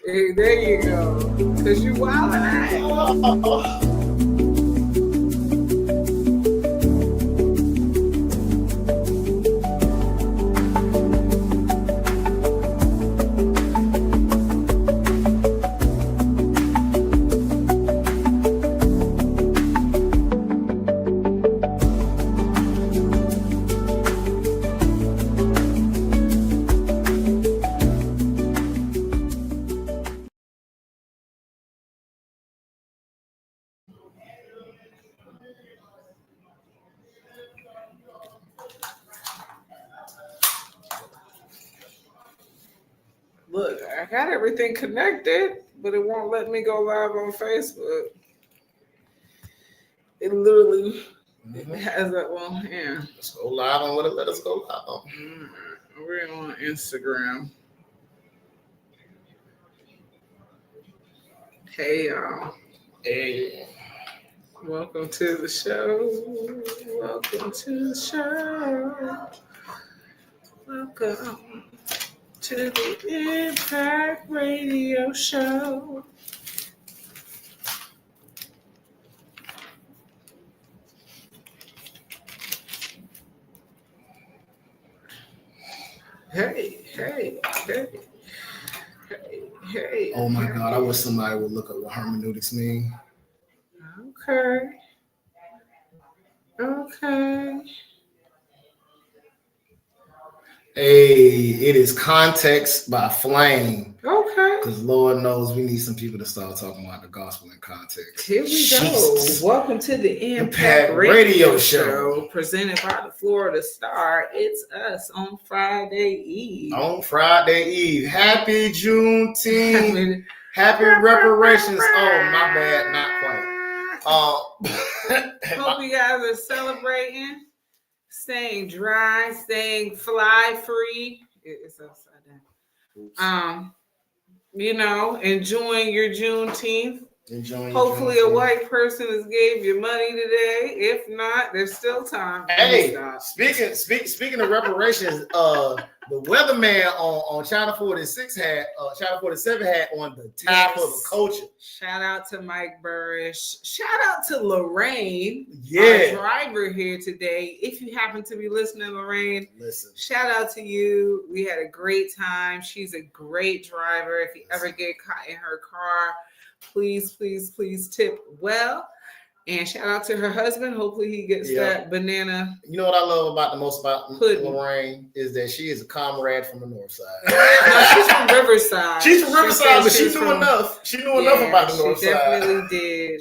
Hey, there you go. Because you wildin' out. Look, I got everything connected, but it won't let me go live on Facebook. It literally has that. Well, yeah. Let's go live on what it let us go live on. We're on Instagram. Hey, y'all. Hey. Welcome to the show. Welcome to the show. Welcome to the Impact Radio Show. Hey. Oh my God, I wish somebody would look up what hermeneutics mean. Okay. Hey, it is Context by Flame. Okay. Because Lord knows we need some people to start talking about the gospel in context. Here we go. Welcome to the Impact Radio Show presented by the Florida Star. It's us on Friday Eve. Happy Juneteenth. Happy reparations. Oh, my bad. Not quite. Hope you guys are celebrating, staying dry, staying fly free. It's upside down. Enjoying your Juneteenth. Hopefully a white person has gave you money today. If not, there's still time. Hey, speaking of reparations, the weatherman on Channel 46 Channel 47 had on the top of the culture. Shout out to Mike Burrish. Shout out to Lorraine, our driver here today. If you happen to be listening, Lorraine, shout out to you. We had a great time. She's a great driver. If you ever get caught in her car, please tip well. And shout out to her husband. Hopefully he gets that banana. You know what I love about Lorraine is that she is a comrade from the north side. No, she's from Riverside. She's from Riverside, but she knew enough. She knew enough about the north side.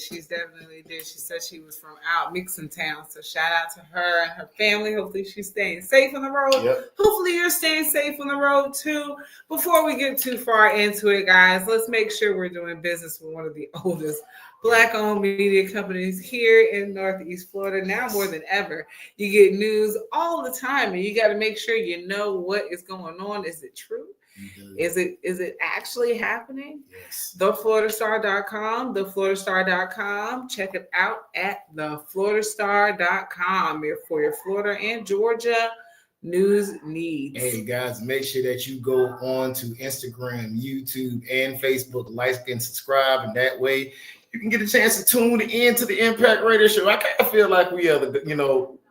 She definitely did. She said she was from out Mixon Town. So shout out to her and her family. Hopefully she's staying safe on the road. Yep. Hopefully you're staying safe on the road too. Before we get too far into it, guys, let's make sure we're doing business with one of the oldest Black-owned media companies here in Northeast Florida. Now more than ever, you get news all the time, and you got to make sure you know what is going on. Is it true? Mm-hmm. Is it actually happening? Yes. TheFloridaStar.com, TheFloridaStar.com. Check it out at TheFloridaStar.com for your Florida and Georgia news needs. Hey guys, make sure that you go on to Instagram, YouTube, and Facebook, like and subscribe, and that way you can get a chance to tune in to the Impact Radio Show. I kind of feel like we are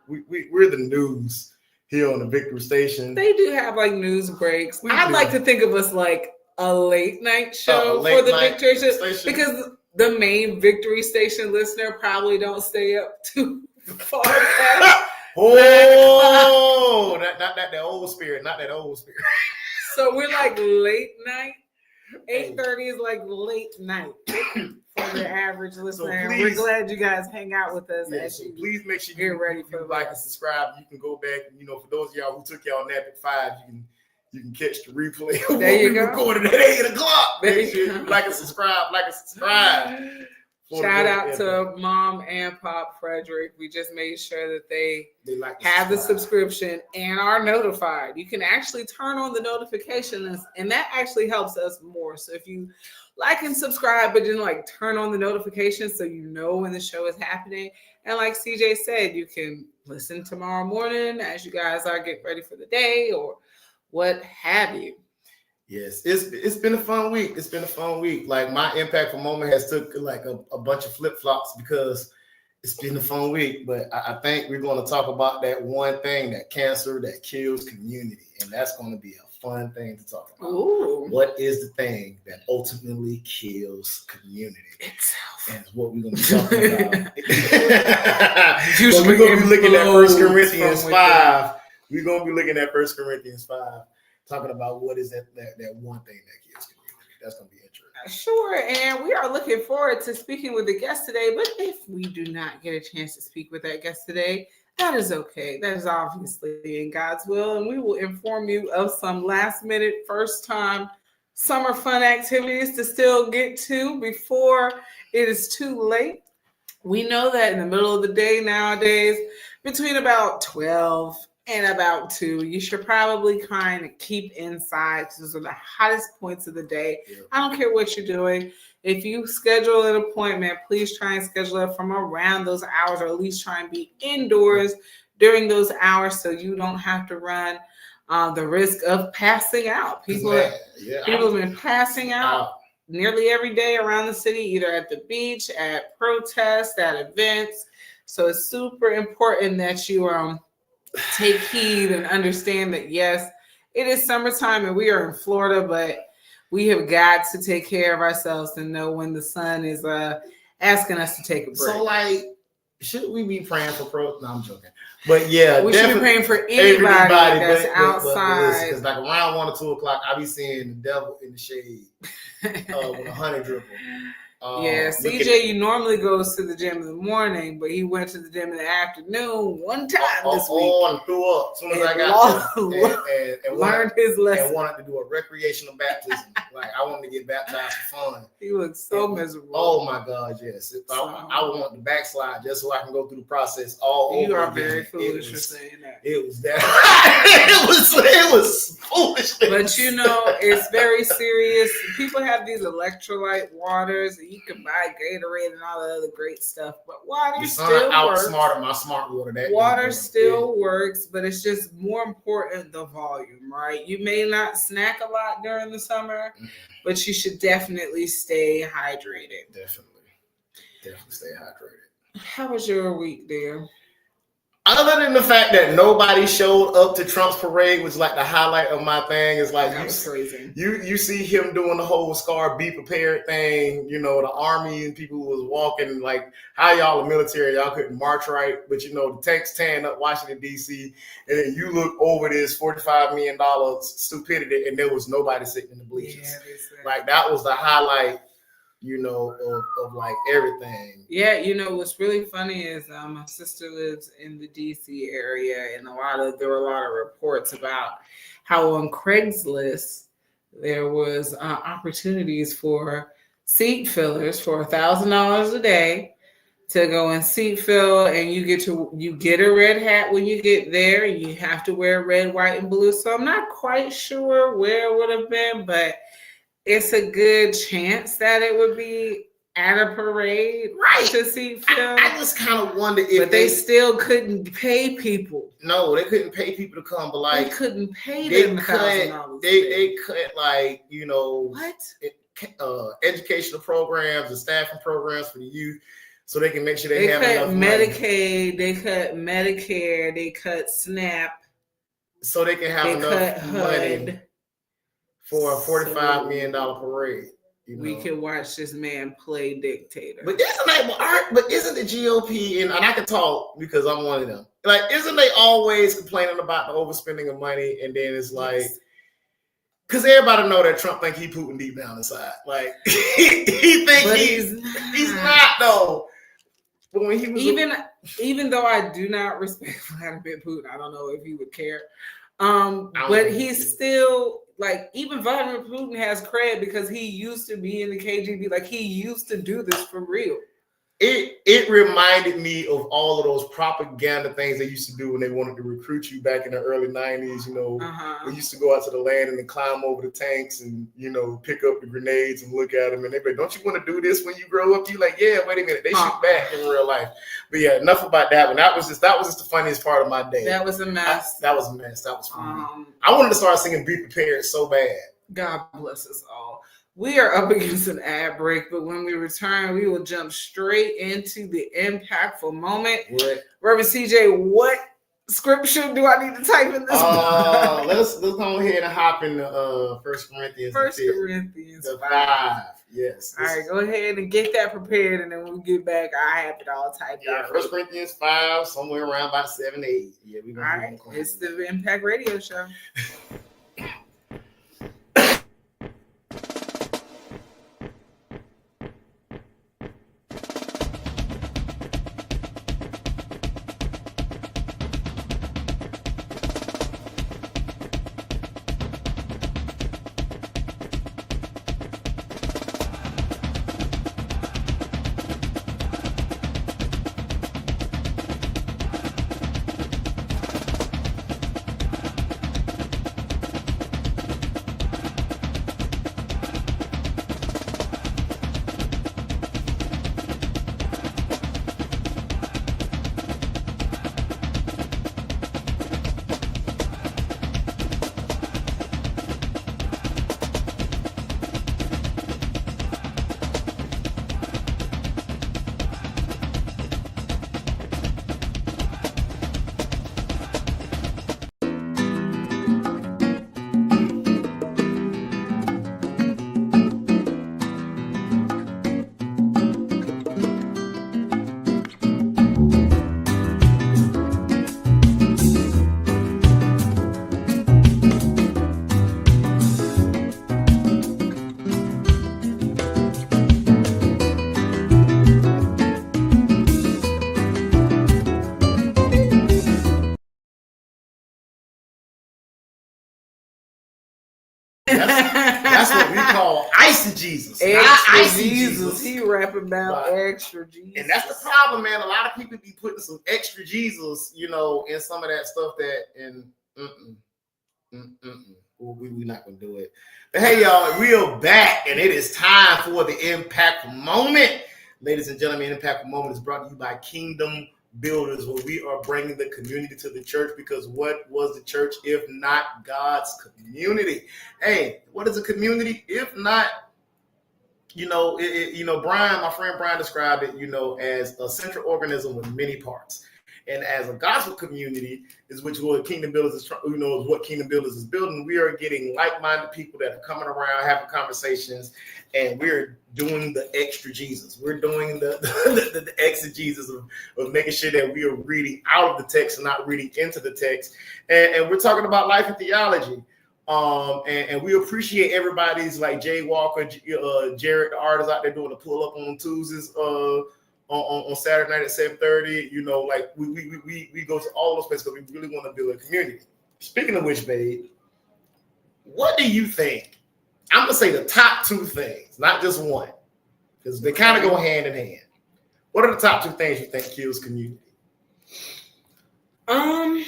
we're the news here on the Victory Station. They do have like news breaks. I'd like to think of us like a late night show for the Victory Station, because the main Victory Station listener probably don't stay up too far past. Oh, not that old spirit. So we're like late night. 8:30 is like late night for the average listener. So we're glad you guys hang out with us. Yeah, so please make sure you get ready for like and subscribe. You can go back. For those of y'all who took y'all nap at 5, you can catch the replay. There you go. Recorded at 8 o'clock. Make sure you like and subscribe. Shout out to Mom and Pop Frederick. We just made sure that they have the subscription and are notified. You can actually turn on the notifications, and that actually helps us more. So if you like and subscribe, but then turn on the notifications so you know when the show is happening. And like CJ said, you can listen tomorrow morning as you guys are getting ready for the day or what have you. Yes, it's been a fun week. It's been a fun week. Like my impactful moment has took like a bunch of flip flops because it's been a fun week. But I think we're going to talk about that one thing, that cancer that kills community, and that's going to be a fun thing to talk about. Ooh. What is the thing that ultimately kills community? Itself. And it's what we're going to be talking about. So we're going to be looking at 1 Corinthians 5. We're going to be looking at 1 Corinthians 5. Talking about what is that one thing that kills community. That's going to be interesting. Sure, and we are looking forward to speaking with the guest today. But if we do not get a chance to speak with that guest today, that is okay. That is obviously in God's will, and we will inform you of some last-minute, first-time summer fun activities to still get to before it is too late. We know that in the middle of the day nowadays, between about 12 and about 2, you should probably kind of keep inside because those are the hottest points of the day. Yeah. I don't care what you're doing. If you schedule an appointment, please try and schedule it from around those hours, or at least try and be indoors during those hours so you don't have to run the risk of passing out. People have been passing out nearly every day around the city, either at the beach, at protests, at events. So it's super important that you take heed and understand that, yes, it is summertime and we are in Florida, but we have got to take care of ourselves and know when the sun is asking us to take a break. So, like, should we be praying for No, I'm joking. But yeah, we should be praying for anybody that's outside. Because like around 1 or 2 o'clock, I be seeing the devil in the shade with a honey dripper. Yeah, CJ, you normally goes to the gym in the morning, but he went to the gym in the afternoon one time this week. And threw up as soon as I got there. And learned his lesson. And wanted to do a recreational baptism. Like, I wanted to get baptized for fun. He looked so miserable. Oh, my God, yes. I want to backslide just so I can go through the process all over again. You are very foolish for saying that. It was that. it was foolish. But, you know, it's very serious. People have these electrolyte waters. You can buy Gatorade and all the other great stuff, but water still works. Outsmarted my smart water. Water still works, but it's just more important the volume, right? You may not snack a lot during the summer, but you should definitely stay hydrated. Definitely stay hydrated. How was your week, dear? Other than the fact that nobody showed up to Trump's parade, was like the highlight of my thing. Is like crazy. You see him doing the whole SCAR be prepared thing. You know, the army and people was walking like, how y'all the military, y'all couldn't march right, but you know the tanks tearing up Washington D.C. and then you look over this $45 million stupidity, and there was nobody sitting in the bleachers. Yeah, like that was the highlight. You know, of like everything. Yeah, you know, what's really funny is my sister lives in the DC area, and there were a lot of reports about how on Craigslist there was opportunities for seat fillers for $1,000 a day to go and seat fill, and you get a red hat when you get there. You have to wear red, white, and blue. So I'm not quite sure where it would have been, but it's a good chance that it would be at a parade, right? To see film. I just kind of wonder if but they still couldn't pay people. No, they couldn't pay people to come, but like they couldn't pay them $1,000. They cut like, you know, what educational programs and staffing programs for the youth, so they can make sure they have enough Medicaid, money. They cut Medicare, they cut SNAP, so they can have enough money for a $45 million parade. You know? We can watch this man play dictator. But isn't the GOP, and I can talk because I'm one of them, like, isn't they always complaining about the overspending of money? And then it's like, because everybody know that Trump think he Putin deep down inside. Like, he thinks he's not though. But when he was even though I do not respect Vladimir Putin, I don't know if he would care. But he's still, like, even Vladimir Putin has cred because he used to be in the KGB. Like, he used to do this for real. It reminded me of all of those propaganda things they used to do when they wanted to recruit you back in the early 90s. You know, we used to go out to the land and then climb over the tanks and, you know, pick up the grenades and look at them. And they be like, don't you want to do this when you grow up? You like, yeah, wait a minute. They shoot back in real life. But yeah, enough about that one. That was just the funniest part of my day. That was a mess. That was a mess. That was funny. I wanted to start singing Be Prepared so bad. God bless us all. We are up against an ad break, but when we return, we will jump straight into the impactful moment. What? Reverend CJ, what scripture do I need to type in this? Let's go ahead and hop into 1 Corinthians. 1 Corinthians 5. Yes. All right, go ahead and get that prepared, and then when we get back, I have it all typed out. 1 Corinthians 5, somewhere around about 7 to 8. Yeah, we're going to all right, it's the Impact Radio Show. That's what we call icy Jesus. Extra icy Jesus. He rapping about extra Jesus. And that's the problem, man. A lot of people be putting some extra Jesus, in some of that stuff that, we're not going to do it. But hey, y'all, we are back, and it is time for the Impactful Moment. Ladies and gentlemen, Impactful Moment is brought to you by Kingdom Builders, where we are bringing the community to the church, because what was the church if not God's community? Hey, what is a community if not, Brian, my friend Brian described it, as a central organism with many parts. And as a gospel community is what Kingdom Builders is, what Kingdom Builders is building. We are getting like-minded people that are coming around, having conversations, and we're doing the extra Jesus. We're doing the exegesis of making sure that we are reading out of the text and not reading into the text. And we're talking about life and theology. And we appreciate everybody's like Jay Walker, Jared, the artist out there doing the pull up on Tuesdays, on Saturday night at 7:30. We go to all those places because we really want to build a community. Speaking of which, babe, what do you think? I'm gonna say the top two things, not just one, because they kind of go hand in hand. What are the top two things you think kills community? Well,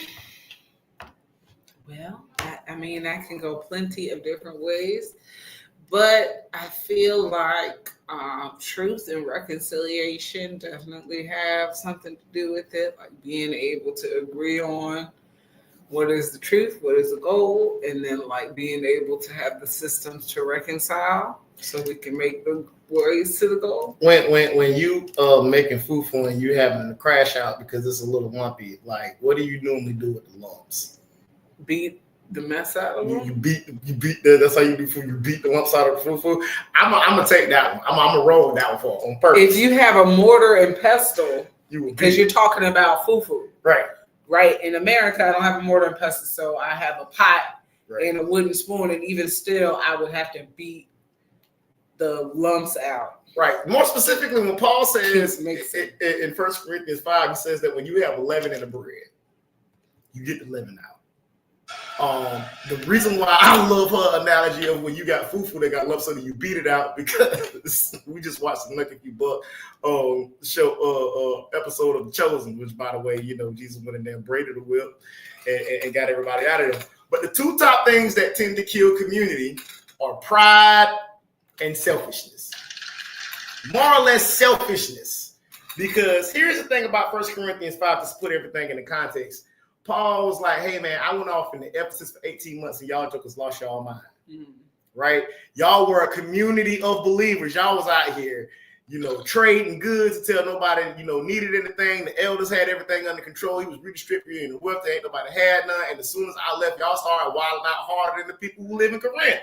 that can go plenty of different ways, but I feel like truth and reconciliation definitely have something to do with it, like being able to agree on what is the truth, what is the goal, and then like being able to have the systems to reconcile so we can make the ways to the goal. When you making fufu and you having to crash out because it's a little lumpy, like what do you normally do with the lumps? Beat the mess out of them. You beat that's how you do food. You beat the lumps out of the fufu. I'm gonna take that one. I'm gonna roll that one for on purpose. If you have a mortar and pestle, because you're talking about fufu, right? In America, I don't have a mortar and pestle, so I have a pot and a wooden spoon, and even still, I would have to beat the lumps out. Right. More specifically, when Paul says in 1 Corinthians 5, he says that when you have leaven in the bread, you get the leaven out. The reason why I love her analogy of when you got fufu that got lumps so that you beat it out, because we just watched the Lucky Few Buck show episode of The Chosen, which by the way, Jesus went in there and braided the whip and got everybody out of there. But the two top things that tend to kill community are pride and selfishness. More or less selfishness. Because here's the thing about 1 Corinthians 5, to put everything in the context. Paul was like, hey, man, I went off into Ephesus for 18 months and y'all jokers lost y'all mind. right? Y'all were a community of believers. Y'all was out here, trading goods until nobody, needed anything. The elders had everything under control. He was redistributing the wealth. Ain't nobody had none. And as soon as I left, y'all started wilding out harder than the people who live in Corinth.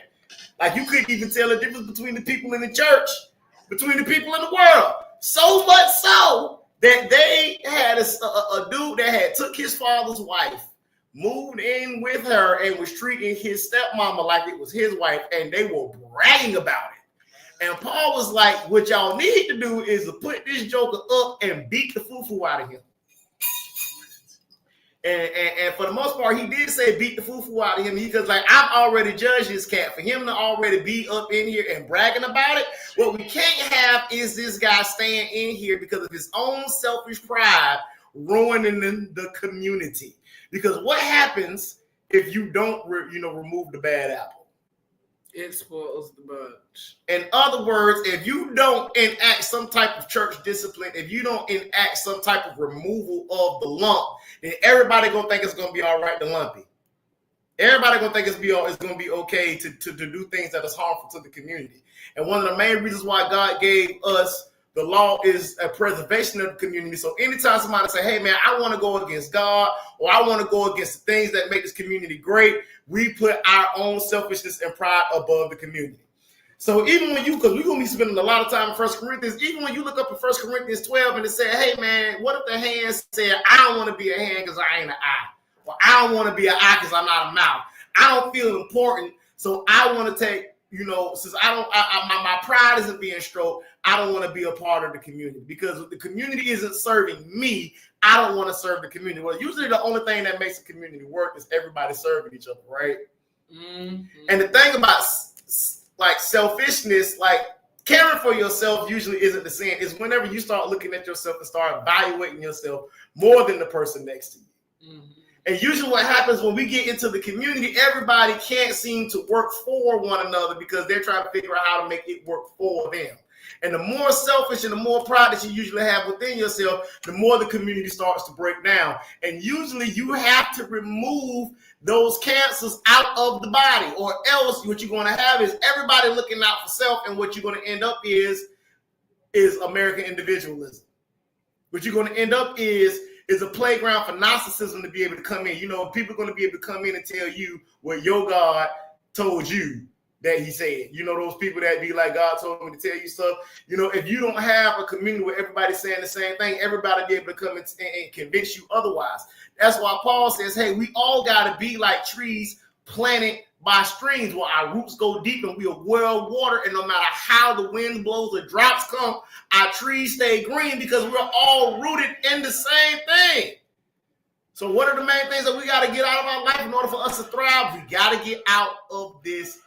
Like, you couldn't even tell the difference between the people in the church, between the people in the world. So much so that they had a dude that had took his father's wife, moved in with her, and was treating his stepmama like it was his wife, and they were bragging about it. And Paul was like, what y'all need to do is to put this joker up and beat the foo-foo out of him. And for the most part, he did say beat the foo-foo out of him, because like, I've already judged this cat. For him to already be up in here and bragging about it, what we can't have is this guy staying in here because of his own selfish pride ruining the community. Because what happens if you don't remove the bad apple? It spoils the bunch. In other words, if you don't enact some type of church discipline, if you don't enact some type of removal of the lump, then everybody gonna think it's gonna be all right to lumpy. Everybody gonna think it's gonna be okay to do things that is harmful to the community. And one of the main reasons why God gave us the law is a preservation of the community. So anytime somebody say, hey man, I want to go against God, or I want to go against the things that make this community great, we put our own selfishness and pride above the community. So even when because we're going to be spending a lot of time in 1 Corinthians, even when you look up in 1 Corinthians 12 and it said, hey man, what if the hand said, I don't want to be a hand because I ain't an eye, or I don't want to be an eye because I'm not a mouth. I don't feel important, so I want to take, since my pride isn't being stroked, I don't want to be a part of the community, because if the community isn't serving me, I don't want to serve the community. Well, usually the only thing that makes the community work is everybody serving each other, right? Mm-hmm. And the thing about like selfishness, like caring for yourself usually isn't the sin. It's whenever you start looking at yourself and start evaluating yourself more than the person next to you. Mm-hmm. And usually what happens when we get into the community, everybody can't seem to work for one another because they're trying to figure out how to make it work for them. And the more selfish and the more pride that you usually have within yourself, the more the community starts to break down. And usually you have to remove those cancers out of the body, or else what you're going to have is everybody looking out for self, and what you're going to end up is American individualism. What you're going to end up is a playground for narcissism to be able to come in. People are going to be able to come in and tell you what your God told you that he said. Those people that be like, God told me to tell you stuff. If you don't have a community where everybody's saying the same thing, everybody be able to come and convince you otherwise. That's why Paul says, hey, we all got to be like trees planted by streams, where our roots go deep and we are well watered, and no matter how the wind blows or drops come, our trees stay green because we're all rooted in the same thing. So what are the main things that we got to get out of our life in order for us to thrive? We got to get out of this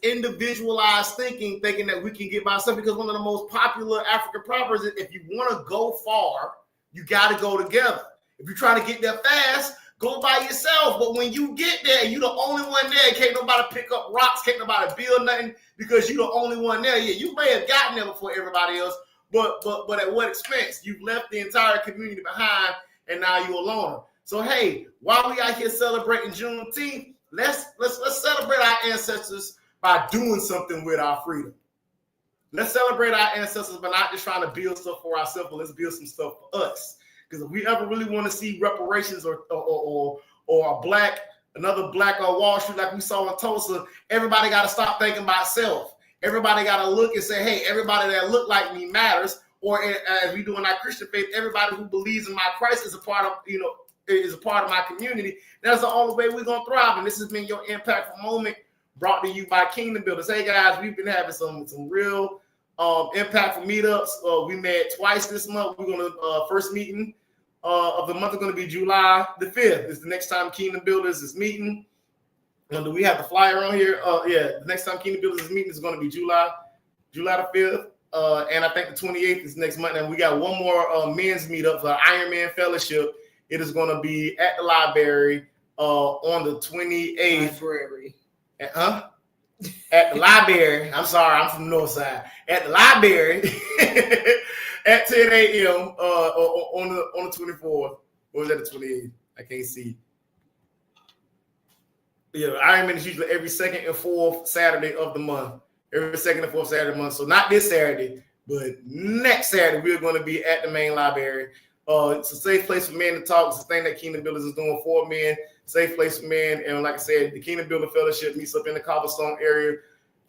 individualized thinking that we can get by ourselves, because one of the most popular African proverbs is, if you want to go far, you got to go together. If you're trying to get there fast, go by yourself. But when you get there, you're the only one there. Can't nobody pick up rocks. Can't nobody build nothing, because you're the only one there. Yeah, you may have gotten there before everybody else, but at what expense? You've left the entire community behind, and now you're alone. So hey, while we out here celebrating Juneteenth, let's celebrate our ancestors by doing something with our freedom. Let's celebrate our ancestors by not just trying to build stuff for ourselves, but let's build some stuff for us. Because if we ever really want to see reparations or another black on Wall Street like we saw in Tulsa, everybody got to stop thinking about self. Everybody got to look and say, hey, everybody that look like me matters. Or as we do in our Christian faith, everybody who believes in my Christ is a part of my community. That's the only way we're going to thrive. And this has been your Impactful Moment, brought to you by Kingdom Builders. Hey guys, we've been having some real impactful meetups. We met twice this month. We're going to first meeting of the month is going to be July the 5th. Is the next time Kingdom Builders is meeting. Do we have the flyer on here? The next time Kingdom Builders is meeting is going to be July the 5th. And I think the 28th is next month. And we got one more men's meetup for Iron Man Fellowship. It is going to be at the library on the 28th. Library. At the library. I'm sorry, I'm from the north side. At the library at 10 a.m. On the 24th. Or was that the 28th? I can't see. Iron Man is usually every second and fourth Saturday of the month. Every second and fourth Saturday of the month. So not this Saturday, but next Saturday, we're going to be at the main library. It's a safe place for men to talk. It's a thing that Kingdom Builders is doing for men. Safe place for men. And like I said, the Kingdom Builder Fellowship meets up in the Cobblestone area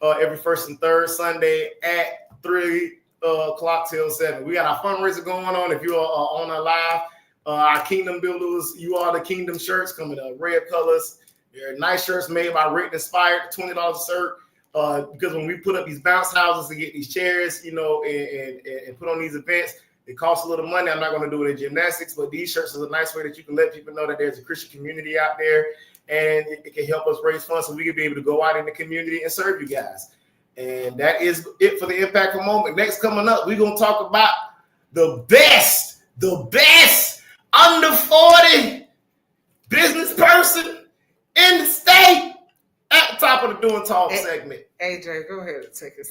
every first and third Sunday at 3 o'clock till 7. We got our fundraiser going on. If you are on our live, our Kingdom Builders, you are the Kingdom shirts coming up, red colors. They're nice shirts made by Written Inspired, $20 a shirt. Because when we put up these bounce houses to get these chairs, and put on these events, it costs a little money. I'm not going to do it in gymnastics, but these shirts is a nice way that you can let people know that there's a Christian community out there, and it can help us raise funds so we can be able to go out in the community and serve you guys. And that is it for the Impactful Moment. Next coming up, we're going to talk about the best under 40 business person in the state at the top of the Doing Talk segment. AJ, go ahead and take us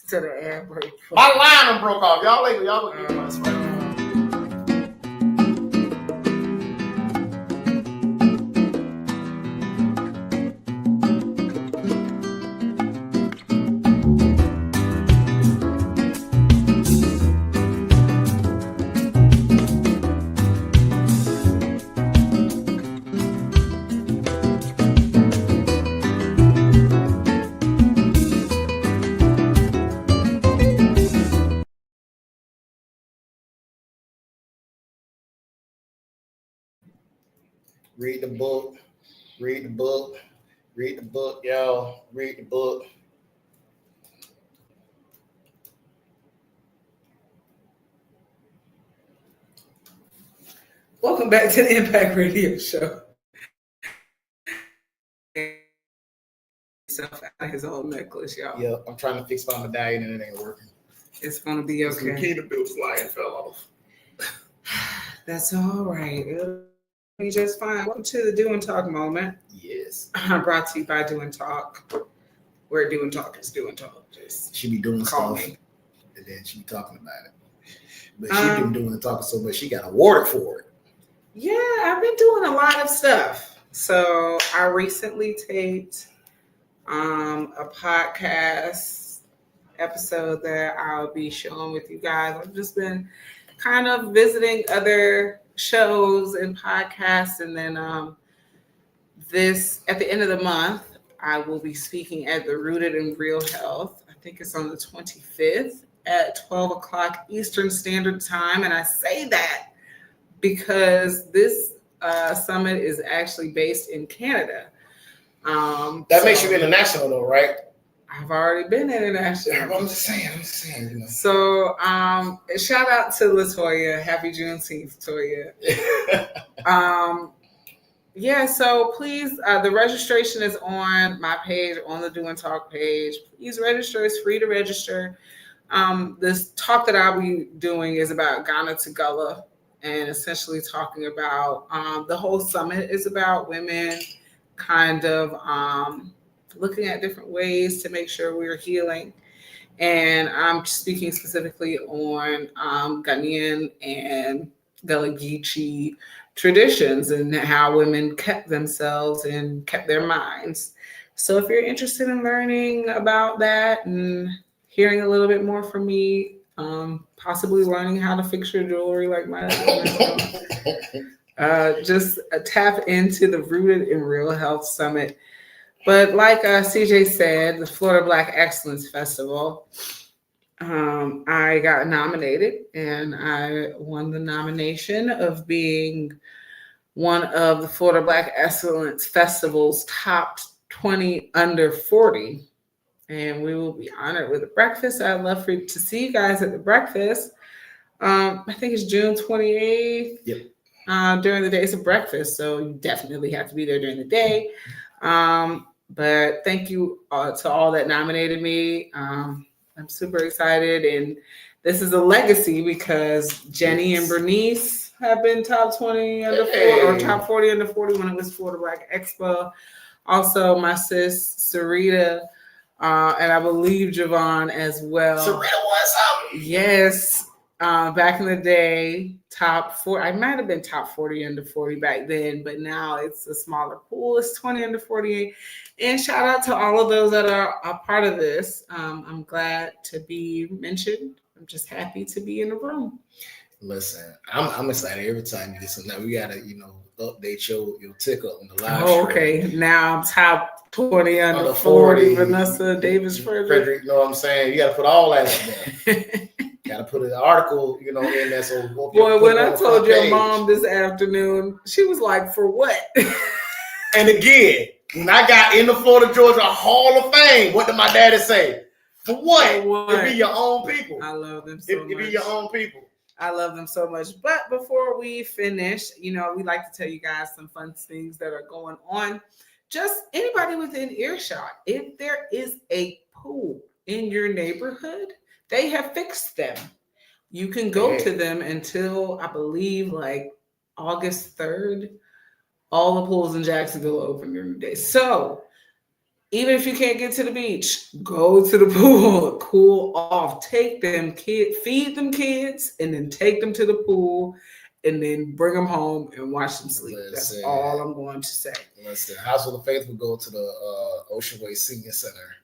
to the ad break. My line broke off. Y'all gonna get us right. Read the book, y'all. Read the book. Welcome back to the Impact Radio Show. His old necklace, y'all. Yeah, I'm trying to fix my medallion and it ain't working. It's gonna be okay. The key to build flying fell off. That's all right. Be just fine. Welcome to the Doing Talk moment. Yes. Brought to you by Doing Talk. Where Doing Talk is Doing Talk. Just she be doing call stuff, me. And then she be talking about it. But she been doing the talking so much she got awarded for it. Yeah, I've been doing a lot of stuff. So I recently taped a podcast episode that I'll be sharing with you guys. I've just been kind of visiting other shows and podcasts, and then this at the end of the month I will be speaking at the Rooted in Real Health. I think it's on the 25th at 12 o'clock Eastern Standard Time, and I say that because this summit is actually based in Canada. That makes you international though, right? I've already been international. I'm just saying. You know. So shout out to LaToya. Happy Juneteenth, Toya. Yeah, so please, the registration is on my page, on the Doing Talk page. Please register. It's free to register. This talk that I'll be doing is about Ghana to Gullah, and essentially talking about the whole summit is about women kind of looking at different ways to make sure we're healing. And I'm speaking specifically on Ghanaian and Gullah Geechee traditions and how women kept themselves and kept their minds. So if you're interested in learning about that and hearing a little bit more from me, possibly learning how to fix your jewelry like my husband, just tap into the Rooted in Real Health Summit. But like CJ said, the Florida Black Excellence Festival, I got nominated and I won the nomination of being one of the Florida Black Excellence Festival's top 20 under 40. And we will be honored with a breakfast. I'd love to see you guys at the breakfast. I think it's June 28th. Yep. During the day, it's a breakfast, so you definitely have to be there during the day. But thank you to all that nominated me. I'm super excited, and this is a legacy because Jenny and Bernice have been top 20 under 40 or top 40 under 40 when it was Florida Black Expo. Also, my sis Sarita, and I believe Javon as well. Sarita won something. Yes. Back in the day, top 4. I might have been top 40 under 40 back then, but now it's a smaller pool. It's 20 under 48. And shout out to all of those that are a part of this. I'm glad to be mentioned. I'm just happy to be in the room. Listen, I'm excited every time you get something. Now we gotta, update your ticker on the live. Oh, okay. Now I'm top 20 under 40. Vanessa, Davis-Frederick. You know what I'm saying? You gotta put all that in there. Gotta put an article, in there. So boy, when I told your mom this afternoon, she was like, "For what?" And again, when I got in the Florida Georgia Hall of Fame, what did my daddy say? For what? It be your own people. I love them so much. It be your own people. I love them so much. But before we finish, we like to tell you guys some fun things that are going on. Just anybody within earshot, if there is a pool in your neighborhood, they have fixed them. You can go to them until, I believe, like August 3rd. All the pools in Jacksonville are open during the day. So even if you can't get to the beach, go to the pool, cool off, take them kids, feed them kids, and then take them to the pool, and then bring them home and watch them sleep. That's all I'm going to say. Listen, House of the Faith will go to the Ocean Way Senior Center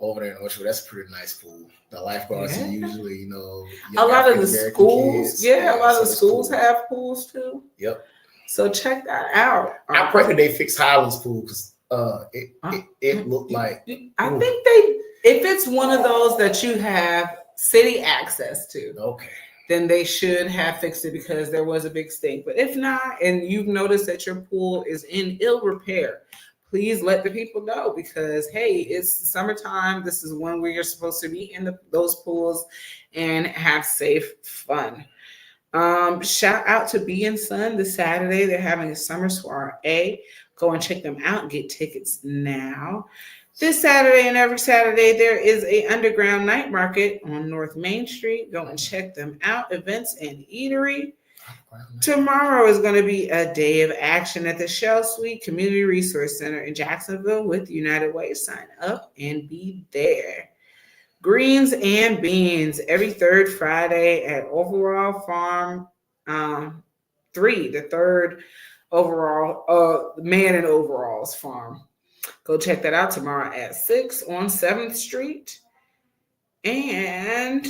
over there in Ocean Way. That's a pretty nice pool. The lifeguards are usually, a lot of the schools. A lot of the schools have pools too. Yep. So check that out. I pray that they fix Highlands Pool because it looked like. I think if it's one of those that you have city access to, okay, then they should have fixed it because there was a big stink. But if not, and you've noticed that your pool is in ill repair, please let the people know because, hey, it's summertime. This is when we are supposed to be in those pools and have safe fun. Shout out to Bee and Sun this Saturday. They're having a summer soiree. Go and check them out. Get tickets now. This Saturday and every Saturday, there is a underground night market on North Main Street. Go and check them out. Events and eatery. Tomorrow is going to be a day of action at the Shell Suite Community Resource Center in Jacksonville with United Way. Sign up and be there. Greens and Beans every third Friday at Overall Farm 3, the third overall man in overalls farm. Go check that out tomorrow at 6 on 7th Street. And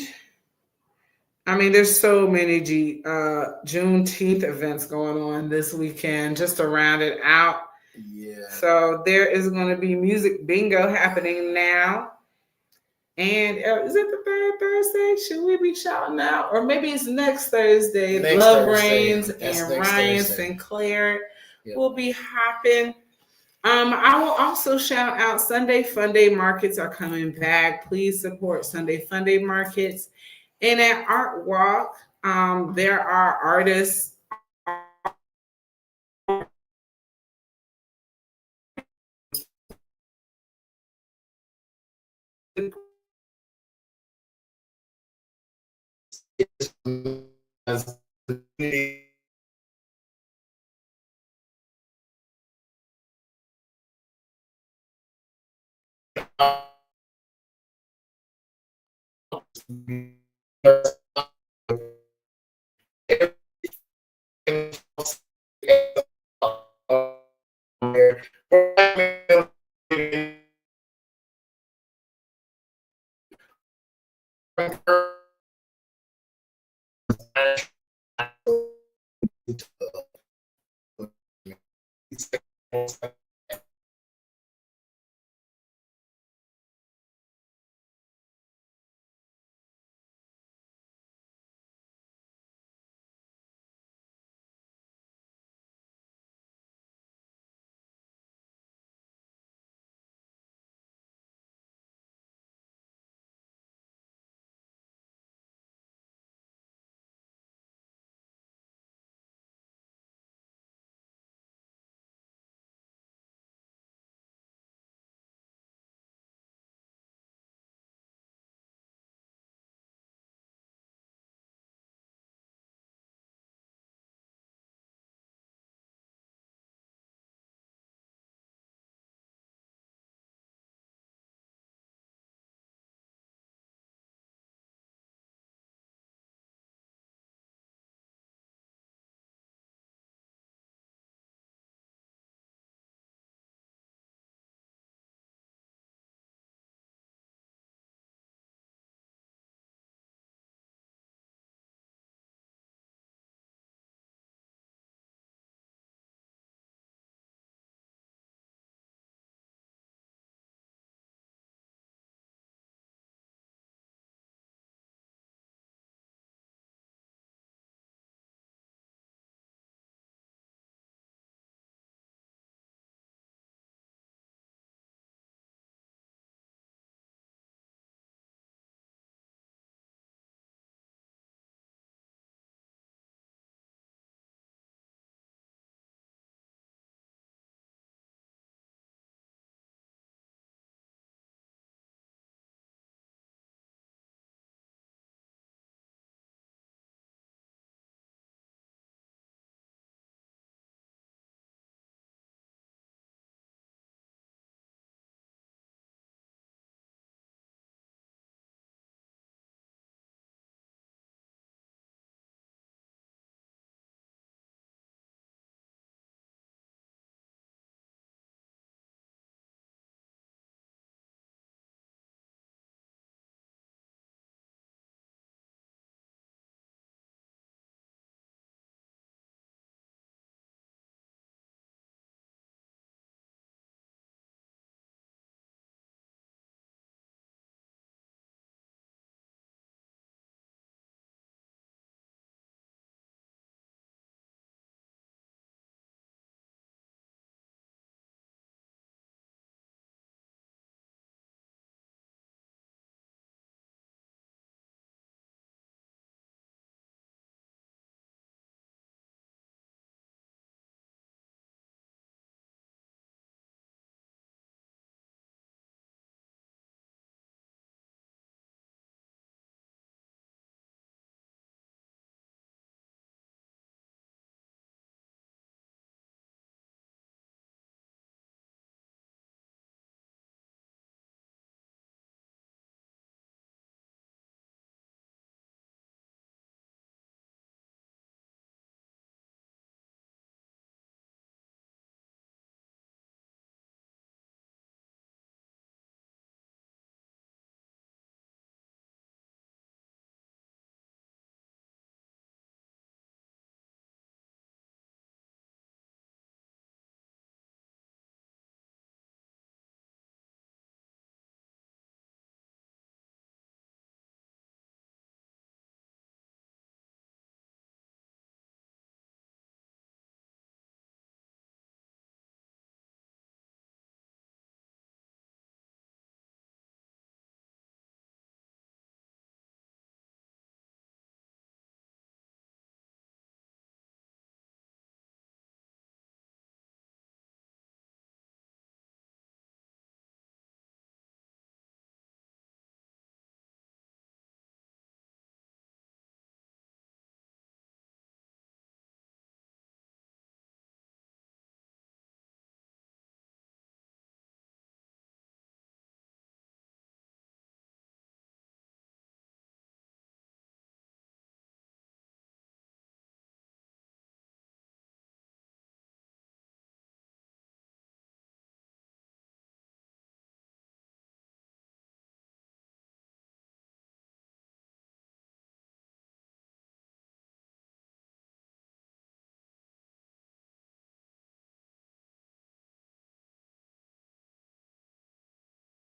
there's so many Juneteenth events going on this weekend just to round it out. Yeah. So there is going to be music bingo happening now. And is it the third Thursday? Should we be shouting out? Or maybe it's next Thursday. Love Reigns and Ryan Sinclair will be hopping. I will also shout out Sunday Funday markets are coming back. Please support Sunday Funday markets. And at Art Walk, there are artists.